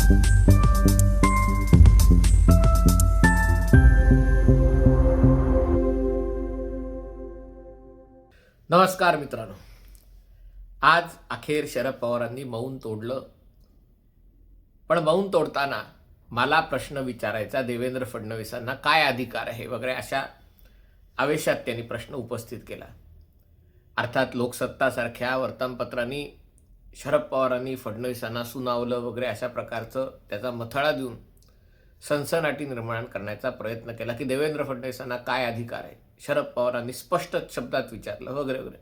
नमस्कार मित्रांनो. आज अखेर शरद पवारांनी मौन तोडलं. पण मौन तोडताना मला प्रश्न विचारायचा, देवेंद्र फडणवीसांना काय अधिकार आहे वगैरे अशा आवेशात त्यांनी प्रश्न उपस्थित केला. अर्थात लोकसत्तासारख्या वर्तमानपत्रांनी शरद पवारांनी फडणवीसांना सुनावलं वगैरे अशा प्रकारचं त्याचा मथळा देऊन सनसनाटी निर्माण करण्याचा प्रयत्न केला की देवेंद्र फडणवीसांना काय अधिकार आहे. शरद पवारांनी स्पष्ट शब्दात विचारलं वगैरे वगैरे.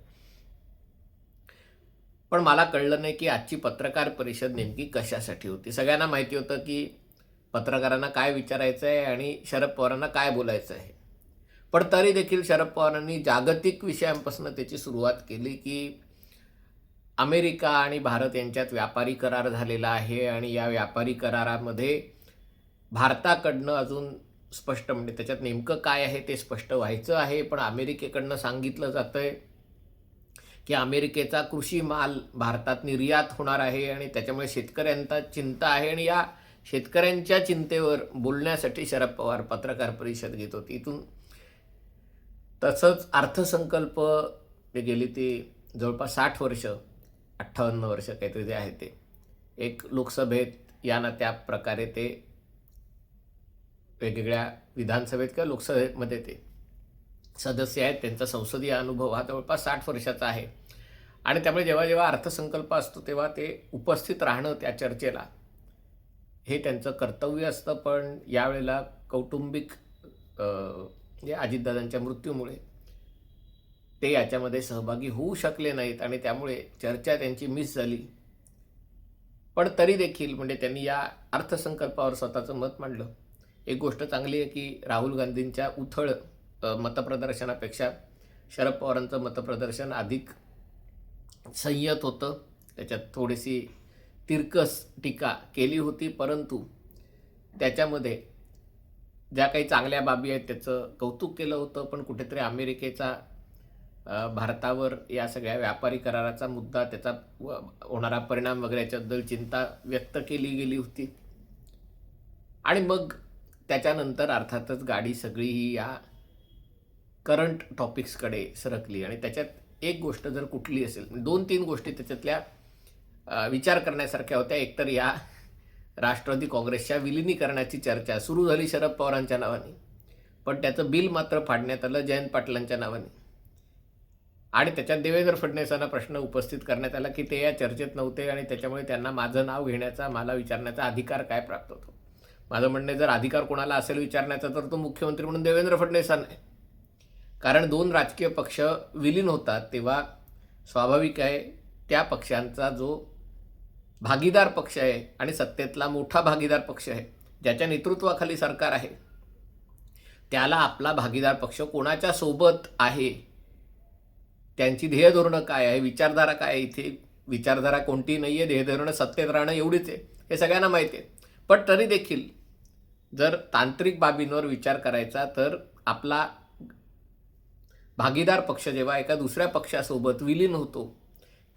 पण मला कळलं नाही की आजची पत्रकार परिषद नेमकी कशासाठी होती. सगळ्यांना माहिती होतं की पत्रकारांना काय विचारायचं आहे आणि शरद पवारांना काय बोलायचं आहे. पण तरी देखील शरद पवारांनी जागतिक विषयांपासून त्याची सुरुवात केली की अमेरिका आणि भारत यांच्यात व्यापारी करार झालेला आहे आणि या व्यापारी करारामध्ये भारताकडनं अजून स्पष्ट म्हणजे त्याच्यात नेमकं काय आहे ते स्पष्ट व्हायचं आहे. पण अमेरिकेकडनं सांगितलं जातं आहे की अमेरिकेचा कृषी माल भारतात निर्यात होणार आहे आणि त्याच्यामुळे शेतकऱ्यांचा चिंता आहे आणि या शेतकऱ्यांच्या चिंतेवर बोलण्यासाठी शरद पवार पत्रकार परिषद घेत होती. इथून तसंच अर्थसंकल्प ते गेली ती जवळपास 60 वर्ष 58 वर्ष काहीतरी ते आहे ते एक लोकसभेत या ना त्या प्रकारे ते वेगवेगळ्या विधानसभेत किंवा लोकसभेमध्ये ते सदस्य आहेत. त्यांचा संसदीय अनुभव हा जवळपास 60 वर्षाचा आहे आणि त्यामुळे जेव्हा जेव्हा अर्थसंकल्प असतो तेव्हा ते उपस्थित राहणं त्या चर्चेला हे त्यांचं कर्तव्य असतं. पण यावेळेला कौटुंबिक अजितदादांच्या मृत्यूमुळे ते याच्यामध्ये सहभागी होऊ शकले नाहीत आणि त्यामुळे चर्चा त्यांची मिस झाली. पण तरी देखील म्हणजे त्यांनी या अर्थसंकल्पावर स्वतःचं मत मांडलं. एक गोष्ट चांगली आहे की राहुल गांधींच्या उथळ मतप्रदर्शनापेक्षा शरद पवारांचं मतप्रदर्शन अधिक संयत होतं. त्याच्यात थोडीशी तिरकस टीका केली होती परंतु त्याच्यामध्ये ज्या काही चांगल्या बाबी आहेत त्याचं कौतुक केलं होतं. पण कुठेतरी अमेरिकेचा भारतावर या सगळ्या व्यापारी कराराचा मुद्दा त्याचा होणारा परिणाम वगैरे याच्याबद्दल चिंता व्यक्त केली गेली होती. आणि मग त्याच्यानंतर अर्थातच गाडी सगळी ही या करंट टॉपिक्सकडे सरकली आणि त्याच्यात एक गोष्ट जर कुठली असेल 2-3 गोष्टी त्याच्यातल्या विचार करण्यासारख्या होत्या. एकतर या राष्ट्रवादी काँग्रेसच्या विलिनीकरणाची चर्चा सुरू झाली शरद पवारांच्या नावाने, पण त्याचं बिल मात्र फाडण्यात आलं जयंत पाटलांच्या नावाने आणि त्याच्यात देवेंद्र फडणवीसांना प्रश्न उपस्थित करण्यात आला की ते या चर्चेत नव्हते आणि त्याच्यामुळे त्यांना माझं नाव घेण्याचा मला विचारण्याचा अधिकार काय प्राप्त होतो. माझं म्हणणं जर अधिकार कोणाला असेल विचारण्याचा तर तो मुख्यमंत्री म्हणून देवेंद्र फडणवीसांना आहे. कारण 2 राजकीय पक्ष विलीन होतात तेव्हा स्वाभाविक आहे त्या पक्षांचा जो भागीदार पक्ष आहे आणि सत्तेतला मोठा भागीदार पक्ष आहे ज्याच्या नेतृत्वाखाली सरकार आहे त्याला आपला भागीदार पक्ष कोणाच्या सोबत आहे, त्यांची ध्येय धोरणं काय आहे, विचारधारा काय आहे. इथे विचारधारा कोणती नाही आहे, ध्येय धोरणं सत्तेत राहणं एवढीच आहे हे सगळ्यांना माहिती आहे. पण तरी देखील जर तांत्रिक बाबींवर विचार करायचा तर आपला भागीदार पक्ष जेव्हा एका दुसऱ्या पक्षासोबत विलीन होतो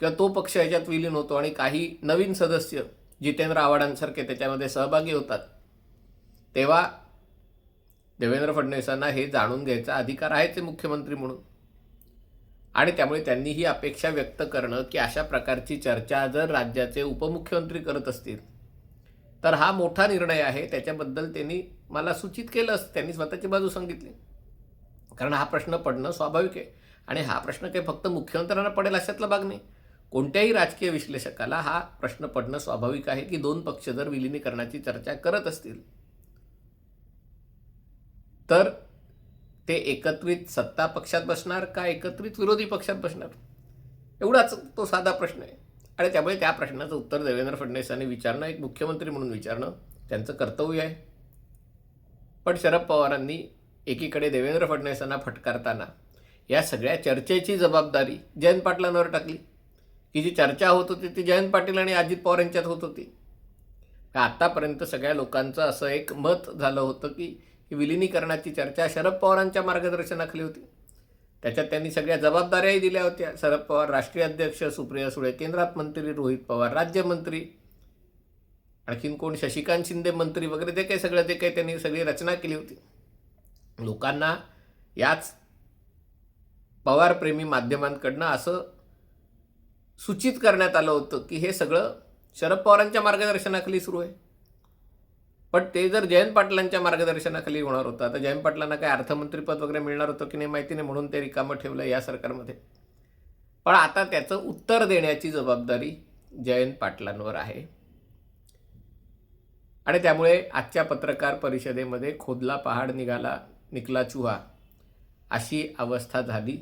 किंवा तो पक्ष याच्यात विलीन होतो आणि काही नवीन सदस्य जितेंद्र आव्हाडांसारखे त्याच्यामध्ये सहभागी होतात तेव्हा देवेंद्र फडणवीसांना हे जाणून घ्यायचा अधिकार आहे ते मुख्यमंत्री म्हणून. आणि त्यामुळे त्यांनी ही अपेक्षा व्यक्त करणं की अशा प्रकारची चर्चा जर राज्याचे उपमुख्यमंत्री करत असतील तर हा मोठा निर्णय आहे. त्याच्याबद्दल त्यांनी मला सूचित केलं असतं, त्यांनी स्वतःची बाजू सांगितली. कारण हा प्रश्न पडणं स्वाभाविक आहे आणि हा प्रश्न काही फक्त मुख्यमंत्र्यांना पडेल अशातला भाग नाही. कोणत्याही राजकीय विश्लेषकाला हा प्रश्न पडणं स्वाभाविक आहे की 2 पक्ष जर विलिनीकरणाची चर्चा करत असतील तर ते एकत्रित सत्ता पक्षात बसणार का एकत्रित विरोधी पक्षात बसणार, एवढाच तो साधा प्रश्न आहे. आणि त्यामुळे त्या प्रश्नाचं उत्तर देवेंद्र फडणवीसांनी विचारणं एक मुख्यमंत्री म्हणून विचारणं त्यांचं कर्तव्य आहे. पण शरद पवारांनी एकीकडे देवेंद्र फडणवीसांना फटकारताना या सगळ्या चर्चेची जबाबदारी जयंत पाटलांवर टाकली की जी चर्चा होत होती ती जयंत पाटील आणि अजित पवार यांच्यात होत होती. आत्तापर्यंत सगळ्या लोकांचं असं एक मत झालं होतं की विलिनीकरणाची चर्चा शरद पवारांच्या मार्गदर्शनाखाली होती. त्याच्यात त्यांनी सगळ्या जबाबदाऱ्याही दिल्या होत्या. शरद पवार राष्ट्रीय अध्यक्ष, सुप्रिया सुळे केंद्रात मंत्री, रोहित पवार राज्यमंत्री आणखीन कोण, शशिकांत शिंदे मंत्री वगैरे, ते काही सगळं, ते काही त्यांनी सगळी रचना केली होती. लोकांना याच पवारप्रेमी माध्यमांकडनं असं सूचित करण्यात आलं होतं की हे सगळं शरद पवारांच्या मार्गदर्शनाखाली सुरू आहे. पण ते जर जयंत पाटलांच्या मार्गदर्शनाखाली होणार होतं, आता जयंत पाटलांना काय अर्थमंत्रीपद वगैरे मिळणार होतं की नाही माहिती नाही, म्हणून ते रिकामं ठेवलं या सरकारमध्ये. पण आता त्याचं उत्तर देण्याची जबाबदारी जयंत पाटलांवर आहे. आणि त्यामुळे आजच्या पत्रकार परिषदेमध्ये खोदला पहाड निघाला चुहा अशी अवस्था झाली.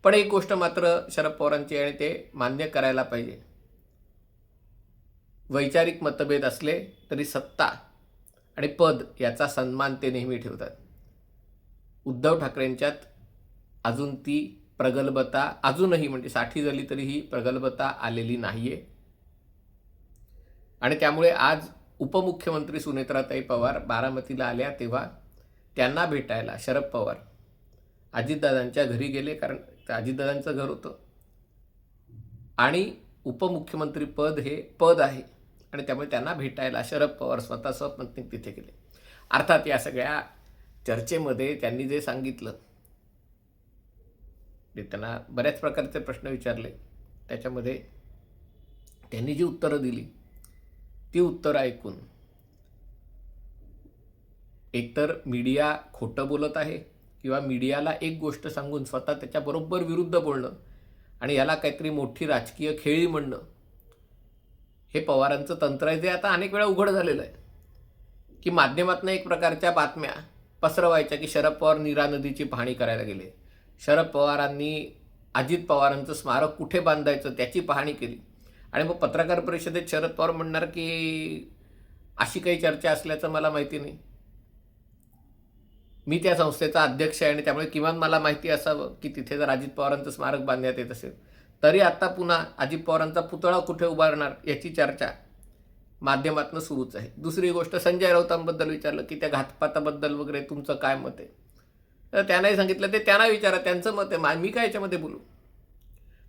पण एक गोष्ट मात्र शरद पवारांची, आणि ते मान्य करायला पाहिजे, वैचारिक मतभेद असले तरी सत्ता आणि पद याचा सन्मान ते नेहमी ठेवतात. उद्धव ठाकरेंच्यात अजून ती प्रगल्भता, अजूनही म्हणजे 60 झाली तरी ही प्रगल्भता आलेली नाही आहे. आणि त्यामुळे आज उपमुख्यमंत्री सुनेत्राताई पवार बारामतीला आल्या तेव्हा त्यांना भेटायला शरद पवार अजितदादांच्या घरी गेले, कारण अजितदादांचं घर होतं आणि उपमुख्यमंत्री पद हे पद आहे, आणि त्यामुळे त्यांना भेटायला शरद पवार स्वतः स्वपत्नी तिथे गेले. अर्थात या सगळ्या चर्चेमध्ये त्यांनी जे सांगितलं, ते त्यांना बऱ्याच प्रकारचे प्रश्न विचारले, त्याच्यामध्ये त्यांनी जी उत्तरं दिली ती उत्तरं ऐकून एकतर मीडिया खोटं बोलत आहे, किंवा मीडियाला एक गोष्ट सांगून स्वतः त्याच्याबरोबर विरुद्ध बोलणं आणि याला काहीतरी मोठी राजकीय खेळी म्हणणं, हे पवारांचं तंत्र आहे, जे आता अनेक वेळा उघड झालेलं आहे. की माध्यमातून एक प्रकारच्या बातम्या पसरवायच्या की शरद पवार नीरा नदीची पाहणी करायला गेले, शरद पवारांनी अजित पवारांचं स्मारक कुठे बांधायचं त्याची पाहणी केली, आणि मग पत्रकार परिषदेत शरद पवार म्हणणार की अशी काही चर्चा असल्याचं मला माहिती नाही, मी त्या संस्थेचा अध्यक्ष आहे आणि त्यामुळे किमान मला माहिती असावं की तिथे जर अजित पवारांचं स्मारक बांधण्यात येत असेल, तरी आता पुन्हा अजित पवारांचा पुतळा कुठे उभारणार याची चर्चा माध्यमातून सुरूच आहे. दुसरी गोष्ट, संजय राऊतांबद्दल विचारलं की त्या घातपाताबद्दल वगैरे तुमचं काय मत आहे, तर त्यांनाही सांगितलं ते त्यांना विचारा, त्यांचं मत आहे, मी काय याच्यामध्ये बोलू.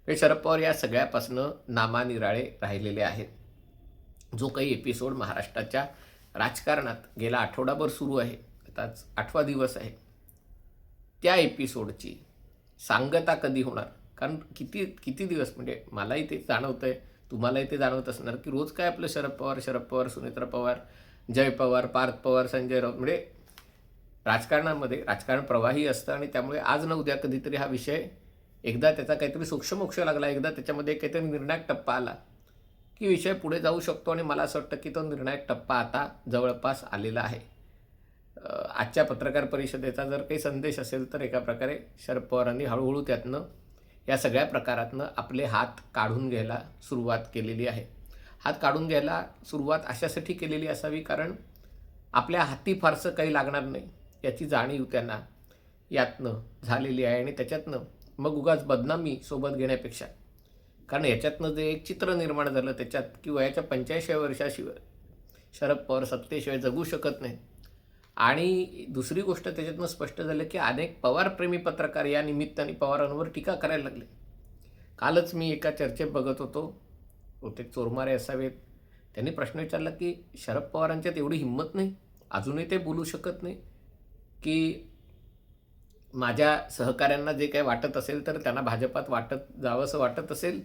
हे शरद पवार या सगळ्यापासनं नामानिराळे राहिलेले आहेत. जो काही एपिसोड महाराष्ट्राच्या राजकारणात गेला आठवडाभर सुरू आहे, आताच 8वा दिवस आहे, त्या एपिसोडची सांगता कधी होणार, कारण किती दिवस, म्हणजे मलाही ते जाणवतं आहे, तुम्हालाही ते जाणवत असणार की रोज काय आपलं शरद पवार, सुनेत्रा पवार, जय पवार, पार्थ पवार, संजय राऊत, म्हणजे राजकारणामध्ये राजकारण प्रवाही असतं, आणि त्यामुळे आज न उद्या कधीतरी हा विषय एकदा त्याचा काहीतरी सूक्ष्मोक्ष लागला, एकदा त्याच्यामध्ये काहीतरी निर्णायक टप्पा आला की विषय पुढे जाऊ शकतो, आणि मला असं वाटतं की तो निर्णायक टप्पा आता जवळपास आलेला आहे. आजच्या पत्रकार परिषदेचा जर काही संदेश असेल तर एका प्रकारे शरद पवारांनी हळूहळू त्यातनं, या सगळ्या प्रकारातनं आपले हात काढून घ्यायला सुरुवात केलेली आहे. हात काढून घ्यायला सुरुवात अशासाठी केलेली असावी कारण आपल्या हाती फारसं काही लागणार नाही याची जाणीव त्यांना यातनं झालेली आहे, आणि त्याच्यातनं मग उगाच बदनामी सोबत घेण्यापेक्षा, कारण याच्यातनं जे एक चित्र निर्माण झालं त्याच्यात की वयाच्या 85व्या वर्षाशिवाय शरद पवार सत्तेशिवाय जगू शकत नाही. आणि दुसरी गोष्ट त्याच्यातनं स्पष्ट झालं की अनेक पवारप्रेमी पत्रकार या निमित्ताने पवारांवर टीका करायला लागले. कालच मी एका चर्चेत बघत होतो, ते चोरमारे असावेत, त्यांनी प्रश्न विचारला की शरद पवारांच्यात एवढी हिंमत नाही, अजूनही ते बोलू शकत नाही की माझ्या सहकाऱ्यांना जे काही वाटत असेल तर त्यांना भाजपात जावंसं वाटत असेल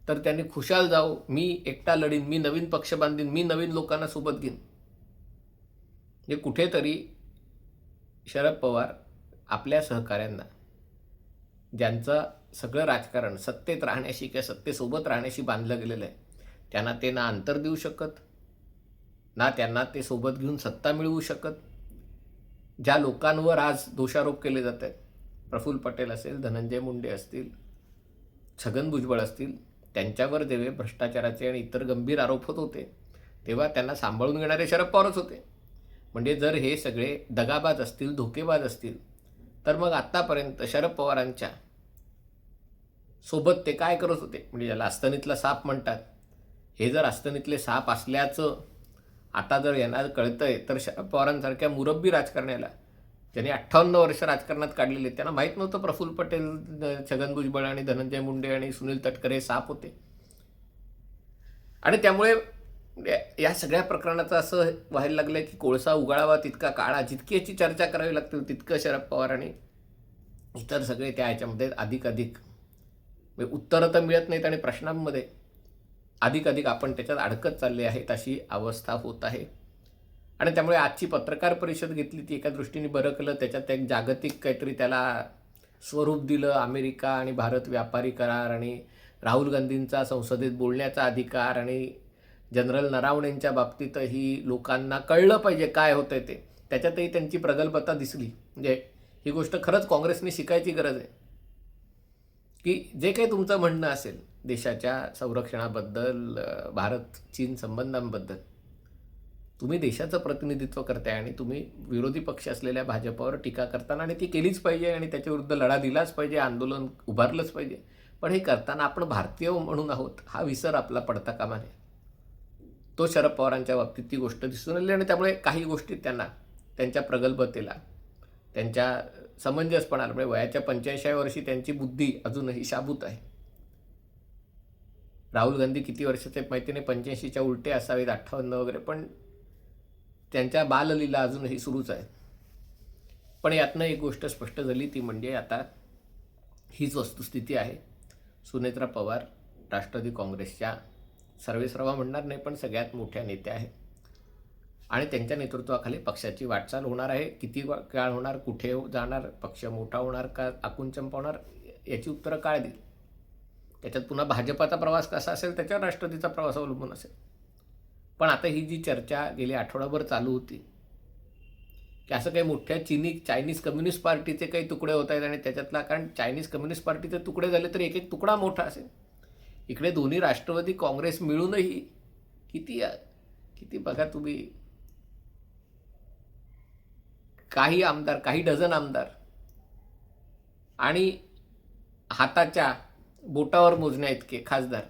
तर त्यांनी खुशाल जावं, मी एकटा लढीन, मी नवीन पक्ष बांधीन, मी नवीन लोकांना सोबत घेईन. हे कुठेतरी शरद पवार आपल्या सहकाऱ्यांना, ज्यांचं सगळं राजकारण सत्तेत राहण्याशी किंवा सत्तेसोबत राहण्याशी बांधलं गेलेलं आहे, त्यांना ते ना अंतर देऊ शकत, ना त्यांना ते सोबत घेऊन सत्ता मिळवू शकत. ज्या लोकांवर आज दोषारोप केले जात आहेत, प्रफुल्ल पटेल असेल, धनंजय मुंडे असतील, छगन भुजबळ असतील, त्यांच्यावर जेव्हा भ्रष्टाचाराचे आणि इतर गंभीर आरोप होत होते तेव्हा त्यांना सांभाळून घेणारे शरद पवारच होते. म्हणजे जर हे सगळे दगाबाज असतील, धोकेबाज असतील, तर मग आत्तापर्यंत शरद पवारांच्या सोबत ते काय करत होते, म्हणजे ज्याला अस्तनीतला साप म्हणतात, हे जर अस्तनीतले साप असल्याचं आता जर यांना कळतंय तर शरद पवारांसारख्या मुरब्बी राजकारण्याला, ज्यांनी 58 वर्ष राजकारणात काढलेले, त्यांना माहीत नव्हतं प्रफुल्ल पटेल, छगन भुजबळ आणि धनंजय मुंडे आणि सुनील तटकरे साप होते. आणि त्यामुळे म्हणजे या सगळ्या प्रकरणाचं असं व्हायला लागलं की कोळसा उगाळावा तितका काळा, जितकी याची चर्चा करावी लागते तितकं शरद पवार आणि इतर सगळे त्या ह्याच्यामध्ये अधिक म्हणजे उत्तरं तर मिळत नाहीत आणि प्रश्नांमध्ये अधिक आपण त्याच्यात अडकत चालले आहेत अशी अवस्था होत आहे. आणि त्यामुळे आजची पत्रकार परिषद घेतली ती एका दृष्टीने बरं केलं. त्याच्यात एक जागतिक काहीतरी त्याला स्वरूप दिलं. अमेरिका आणि भारत व्यापारी करार आणि राहुल गांधींचा संसदेत बोलण्याचा अधिकार आणि जनरल नरावणेंच्या बाबतीतही लोकांना कळलं पाहिजे काय होतंय ते. त्याच्यातही त्यांची प्रगल्भता दिसली. म्हणजे ही गोष्ट खरंच काँग्रेसने शिकायची गरज आहे की जे काही तुमचं म्हणणं असेल देशाच्या संरक्षणाबद्दल, भारत चीन संबंधांबद्दल, तुम्ही देशाचं प्रतिनिधित्व करताय आणि तुम्ही विरोधी पक्ष असलेल्या भाजपवर टीका करताना, आणि ती केलीच पाहिजे आणि त्याच्याविरुद्ध लढा दिलाच पाहिजे, आंदोलन उभारलंच पाहिजे. पण हे करताना आपण भारतीय म्हणून आहोत हा विसर आपला पडता कामा नये. तो शरद पवारांच्या बाबतीत ती गोष्ट दिसून आली आणि त्यामुळे काही गोष्टी त्यांना त्यांच्या प्रगल्भतेला, त्यांच्या समंजसपणाला, म्हणजे वयाच्या 85व्या वर्षी त्यांची बुद्धी अजूनही शाबूत आहे. राहुल गांधी किती वर्षाचे माहिती नाही, 85च्या उलटे असावेत, 58 वगैरे, पण त्यांच्या बाललीला अजूनही सुरूच आहे. पण यातनं एक गोष्ट स्पष्ट झाली ती म्हणजे आता हीच वस्तुस्थिती आहे. सुनेत्रा पवार राष्ट्रवादी काँग्रेसच्या सर्वेसर्वा म्हणणार नाही पण सगळ्यात मोठ्या नेत्या आहेत आणि त्यांच्या नेतृत्वाखाली पक्षाची वाटचाल होणार आहे. किती काळ होणार, कुठे जाणार, पक्ष मोठा होणार का आकुंचन पावणार, याची उत्तरं काळ देईल. त्याच्यात पुन्हा भाजपाचा प्रवास कसा असेल त्याच्यावर राष्ट्रवादीचा प्रवास अवलंबून असेल. पण आता ही जी चर्चा गेली आठवडाभर चालू होती की असं काही मोठ्या चायनीज कम्युनिस्ट पार्टीचे काही तुकडे होत आहेत आणि त्याच्यातला, कारण चायनीज कम्युनिस्ट पार्टीचे तुकडे झाले तर एक एक तुकडा मोठा असेल. इकडे दोन्ही राष्ट्रवादी काँग्रेस मिळूनही किती बघा तुम्ही, काही आमदार, काही डझन आमदार आणि हाताच्या बोटावर मोजण्या इतके खासदार,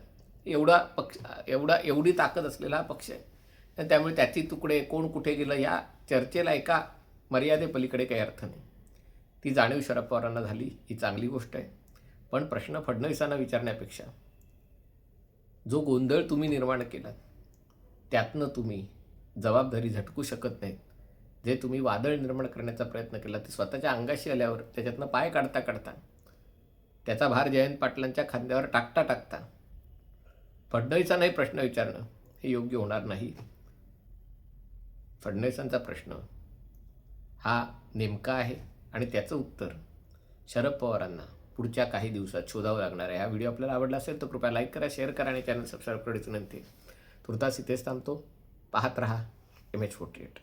एवढी ताकद असलेला हा पक्ष आहे. आणि त्यामुळे त्याची तुकडे कोण कुठे गेलं या चर्चेला एका मर्यादेपलीकडे काही अर्थ नाही. ती जाणीव शरद पवारांना झाली, ही चांगली गोष्ट आहे. पण प्रश्न फडणवीसांना विचारण्यापेक्षा जो गोंधळ तुम्ही निर्माण केला त्यातनं तुम्ही जबाबदारी झटकू शकत नाहीत. जे तुम्ही वादळ निर्माण करण्याचा प्रयत्न केला ते स्वतःच्या अंगाशी आल्यावर त्याच्यातनं पाय काढता त्याचा भार जयंत पाटलांच्या खांद्यावर टाकता फडणवीसांनाही प्रश्न विचारणं हे योग्य होणार नाही. फडणवीसांचा प्रश्न हा नेमका आहे आणि त्याचं उत्तर शरद पवारांना पुढच्या काही दिवसात शोधावं लागणार आहे. हा व्हिडिओ आपल्याला आवडला असेल तर कृपया लाईक करा, शेअर करा आणि चॅनल सबस्क्राईब करण्याची विनंती. तुर्तास इथेच थांबतो. पाहत रहा MH48.